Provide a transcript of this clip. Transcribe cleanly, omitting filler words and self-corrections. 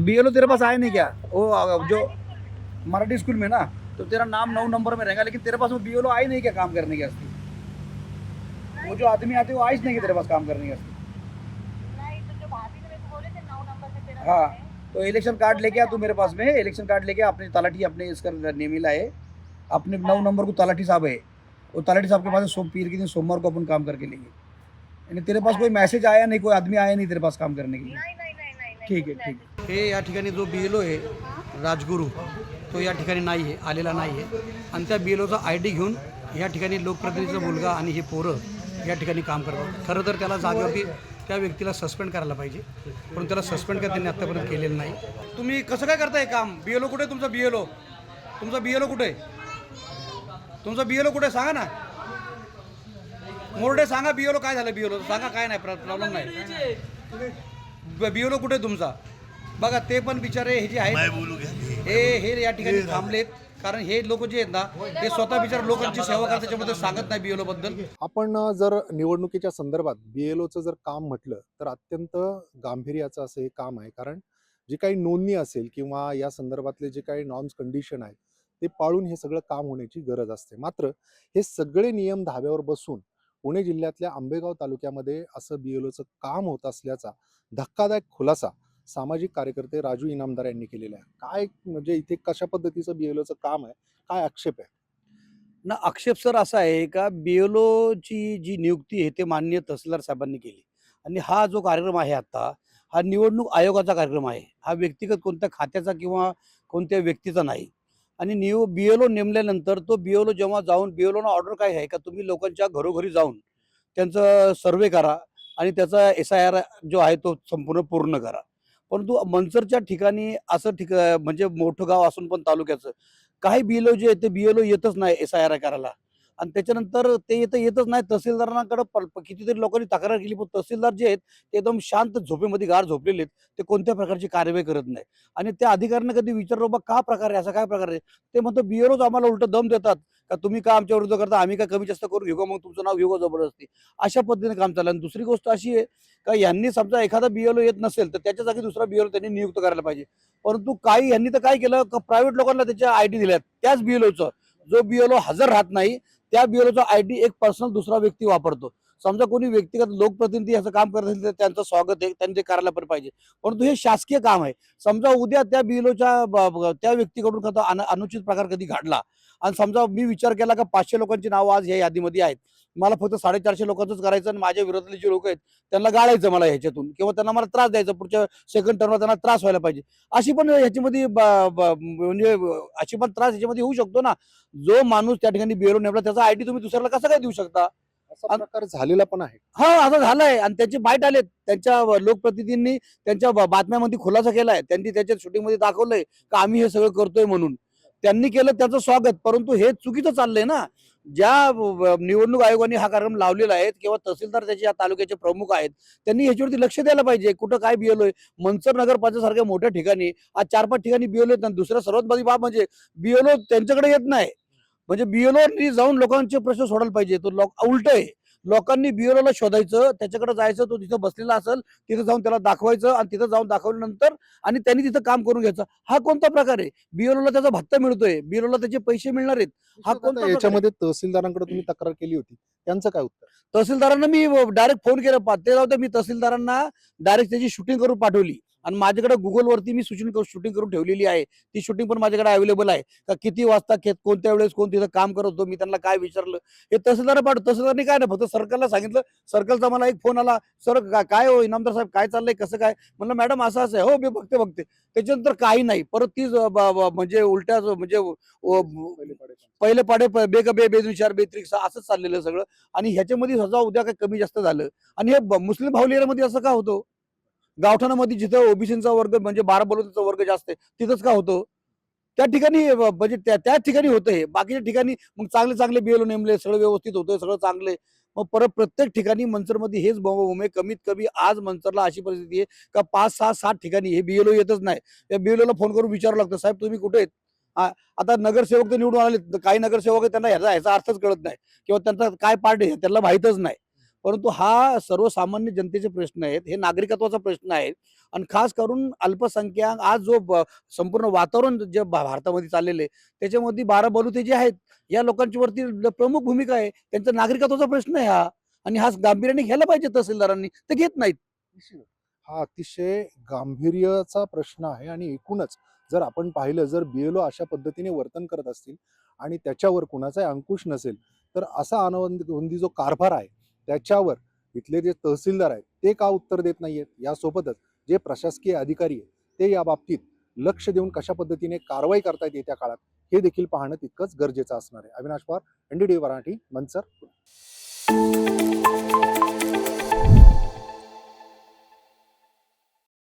BLO तेरे pass आया नहीं क्या? वो जो मराठी स्कूल में ना, तो तेरा नाम 9 नंबर में रहेगा, लेकिन तेरे पास वो बीएलओ आए नहीं क्या काम करने के वास्ते? वो जो आदमी आते वो आए नहीं क्या तेरे पास काम करने के वास्ते? नहीं, तो जो भाभी ने मेरे को बोले थे 9 नंबर में तेरा हाँ, नाम है। तो इलेक्शन कार्ड लेके आ तू मेरे पास में, इलेक्शन कार्ड लेके अपने तलाठी अपने इसका नेमीला है, अपने 9 नंबर को तलाठी साहब है, वो तलाठी साहब के पास पीर के दिन सोमवार को अपन काम करके लेंगे। यानी तेरे पास कोई मैसेज आया नहीं, कोई आदमी आया नहीं तेरे पास काम करने के लिए? नहीं नहीं नहीं नहीं नहीं, ठीक कुछ आहे ठीक मैसेज आहे. हे या ठिकाणी जो बीएलओ आहे राजगुरू, तो या ठिकाणी नाही आहे, आलेला नाही आहे, आणि त्या बीएलओचा आय डी घेऊन या ठिकाणी लोकप्रतिनिधीचा मुलगा आणि हे पोरं या ठिकाणी काम करतात. खरं तर त्याला जागेवरती त्या व्यक्तीला सस्पेंड करायला पाहिजे, पण त्याला सस्पेंड काय त्यांनी आत्तापर्यंत केलेलं नाही. तुम्ही कसं काय करताय काम? बीएलओ कुठे आहे तुमचा? बीएलओ तुमचा बीएलओ कुठे आहे? तुमचा बीएलओ कुठे सांगा ना. मोरडे सांगा बीएलओ काय झालं? बीएलओ सांगा, काय नाही प्रॉब्लेम नाही. बीएलओ कुठे आहे तुमचा? बघा ते पण बिचारे हे जे आहेत हे या ठिकाणी थांबलेत, कारण हे लोक जे आहेत ना हे स्वतः बिचारे लोकांची सेवा करतात, त्याच्यामध्ये सांगत नाही बीएलओ बद्दल. आपण जर निवडणुकीच्या संदर्भात बीएलओचं जर काम म्हटलं तर अत्यंत गांभीर्याचं असं हे काम आहे. कारण जी काही नोंदणी असेल किंवा या संदर्भातले जे काही नॉर्म्स कंडिशन आहेत ते पाळून हे सगळं काम होण्याची गरज असते. मात्र हे सगळे नियम धाब्यावर बसून पुणे जिल्ह्यातल्या आंबेगाव तालुक्यामध्ये असं बीएलओचं काम होत असल्याचा धक्कादायक खुलासा सामाजिक कार्यकर्ते राजू इनामदार यांनी केलेला आहे. काय म्हणजे इथे कशा पद्धतीचं बीएलओचं काम आहे, काय आक्षेप आहे? ना आक्षेप सर असा आहे का बीएलओची जी नियुक्ती आहे ते माननीय तहसीलदार साहेबांनी केली, आणि हा जो कार्यक्रम आहे आता, हा निवडणूक आयोगाचा कार्यक्रम आहे. हा व्यक्तिगत कोणत्या खात्याचा किंवा कोणत्या व्यक्तीचा नाही. आणि बीएलओ नेमल्यानंतर तो बीएलओ जेव्हा जाऊन बीएलओनं ऑर्डर काय आहे का तुम्ही लोकांच्या घरोघरी जाऊन त्यांचं सर्वे करा आणि त्याचा SIR जो आहे तो संपूर्ण पूर्ण करा. परंतु मंचरच्या ठिकाणी असं म्हणजे मोठं गाव असून पण तालुक्याचं काही बीएलओ जे आहे ते बीएलओ येतच नाही SIR करायला, आणि त्याच्यानंतर ते येतच नाही. तहसीलदारांकडे कितीतरी लोकांनी तक्रार केली, पण तहसीलदार जे आहेत ते एकदम शांत झोपेमध्ये गार झोपलेले आहेत. ते कोणत्या प्रकारची कार्यवाही करत नाही. आणि त्या अधिकाऱ्यांना कधी विचारलं बाबा का प्रकार आहे, असा काय प्रकार आहे, ते म्हणतो बीएलओच आम्हाला उलट दम देतात का तुम्ही का आमच्या विरुद्ध करता, आम्ही काय कमी जास्त करून घेऊ का, मग तुमचं नाव घेऊ का जबरदस्ती. अशा पद्धतीने काम चाललं. आणि दुसरी गोष्ट अशी आहे का यांनी समजा एखादा बीएलओ येत नसेल तर त्याच्या जागी दुसरा बीएलओ त्यांनी नियुक्त करायला पाहिजे. परंतु काही यांनी तर काय केलं का प्रायव्हेट लोकांना त्याच्या आयडी दिल्यात. त्याच बीएलओचं जो बीएलओ हजर राहत नाही त्या बीएलओचा आयडी एक पर्सनल दुसरा व्यक्ती वापरतो. समजा कोणी व्यक्तिगत लोकप्रतिनिधी असं काम करत असेल तर त्यांचं स्वागत आहे, त्यांनी ते करायला पण पाहिजे. परंतु हे शासकीय काम आहे. समजा उद्या त्या बीएलओच्या त्या व्यक्तीकडून कधी अनुचित प्रकार कधी घडला, आणि समजा मी विचार केला का 500 लोकांची नावं आज या यादीमध्ये आहेत, मला फक्त 450 लोकांचंच करायचं आणि माझ्या विरोधातले जे लोक आहेत त्यांना गाळायचं मला ह्याच्यातून, किंवा त्यांना मला त्रास द्यायचा, पुढच्या सेकंड टर्मला त्यांना त्रास व्हायला पाहिजे. अशी पण ह्याच्यामध्ये म्हणजे अशी पण त्रास ह्याच्यामध्ये होऊ शकतो ना. जो माणूस त्या ठिकाणी बीएलओ नेमला त्याचा आयडी तुम्ही दुसऱ्याला कसा काय देऊ शकता? असा प्रकार झालेला पण आहे. हा, असं झालंय. आणि त्यांचे बाईट आलेत, त्यांच्या लोकप्रतिनिधींनी त्यांच्या बातम्यामध्ये खुलासा केलाय, त्यांनी त्याच्या शूटिंगमध्ये दाखवलंय का आम्ही हे सगळं करतोय म्हणून. त्यांनी केलं त्याचं स्वागत, परंतु हे चुकीचं चाललंय ना. ज्या निवडणूक आयोगाने हा कार्यक्रम लावलेला आहे किंवा तहसीलदार त्याचे या तालुक्याचे प्रमुख आहेत, त्यांनी ह्याच्यावरती लक्ष द्यायला पाहिजे. कुठं काय बीएलओ आहे? मंचर नगरपालिका सारख्या मोठ्या ठिकाणी आज 4-5 ठिकाणी बीएलओ आहेत. दुसऱ्या सर्वात मोठी बाब म्हणजे बीएलओ त्यांच्याकडे येत नाही. म्हणजे बीएलओ जाऊन लोकांचे प्रश्न सोडायला पाहिजे. तो उलट आहे. लोकांनी बीएलओला शोधायचं, त्याच्याकडे जायचं, तो तिथं बसलेला असेल तिथं जाऊन त्याला दाखवायचं, आणि तिथं जाऊन दाखवल्यानंतर आणि त्यांनी तिथं काम करून घ्यायचं. हा कोणता प्रकार आहे? बीएलओला त्याचा भत्ता मिळतोय, बीएलओला त्याचे पैसे मिळणार आहेत. हा कोणता प्रकार आहे? याच्यामध्ये तहसीलदारांकडे तुम्ही तक्रार केली होती, त्यांचं काय उत्तर? तहसीलदारांना मी डायरेक्ट फोन केला. ते जाऊ दे, मी तहसीलदारांना डायरेक्ट त्याची शूटिंग करून पाठवली, आणि माझ्याकडे गुगलवरती मी शूटिंग करून ठेवलेली आहे. ती शूटिंग पण माझ्याकडे अवेलेबल आहे का किती वाजता कोणत्या वेळेस कोण तिथं काम करत होतो, मी त्यांना काय विचारलं हे तहसीलदार पाठवतो. तहसीलदारने काय नाही, फक्त सर्कलला सांगितलं. सर्कलचा मला एक फोन आला, सर काय हो इनामदार साहेब काय चाललंय, कसं काय? म्हणलं मॅडम असं असं आहे. हो मी बघते. त्याच्यानंतर काही नाही. परत ती म्हणजे उलट्या म्हणजे पहिले पाडे बेदुचार बेत्रिक असंच चाललेलं सगळं. आणि ह्याच्यामध्ये सजा उद्या काय कमी जास्त झालं. आणि हे मुस्लिम भावलेमध्ये असं का होतं? गावठाणामध्ये जिथं ओबीसीचा वर्ग म्हणजे 12 बलुतेचा वर्ग जास्त आहे तिथंच का होतो? त्या ठिकाणी म्हणजे त्या ठिकाणी होतं हे. बाकीच्या ठिकाणी मग चांगले बीएलओ नेमले, सगळं व्यवस्थित होतं, सगळं चांगले. मग परत प्रत्येक ठिकाणी मंचरमध्ये हेच बोंबाबोंब आहे. कमीत कमी आज मंचरला अशी परिस्थिती आहे का 5, 6, 7 ठिकाणी हे बीएलओ येतच नाही. त्या बीएलओला फोन करून विचारावं लागतं, साहेब तुम्ही कुठे आहेत? आता नगरसेवक तर निवडून आले, काही नगरसेवक आहेत, त्यांना ह्याचा अर्थच कळत नाही, किंवा त्यांचा काय पार्ट आहे त्यांना माहीतच नाही. परंतु हा सर्वसामान्य जनतेचे प्रश्न आहेत, हे नागरिकत्वाचा प्रश्न आहे आणि खास करून अल्पसंख्याक आज जो संपूर्ण वातावरण जे भारतामध्ये चाललेलं आहे त्याच्यामध्ये 12 बलुते जे आहेत या लोकांची वरती प्रमुख भूमिका आहे. त्यांचा नागरिकत्वाचा प्रश्न आहे हा आणि हा गांभीर्याने घ्यायला पाहिजे तहसीलदारांनी, ते घेत नाहीत. हा अतिशय गांभीर्याचा प्रश्न आहे आणि एकूणच जर आपण पाहिलं, जर BLO अशा पद्धतीने वर्तन करत असतील आणि त्याच्यावर कुणाचाही अंकुश नसेल, तर असा अनावधी जो कारभार आहे त्याच्यावर इथले जे तहसीलदार आहेत ते का उत्तर देत नाहीयेत. यासोबतच जे प्रशासकीय अधिकारी आहेत ते या बाबतीत लक्ष देऊन कशा पद्धतीने कारवाई करतायत येत्या काळात हे देखील पाहणं तितकंच गरजेचं असणार आहे. अविनाश पवार, NDTV मराठी, मंचर.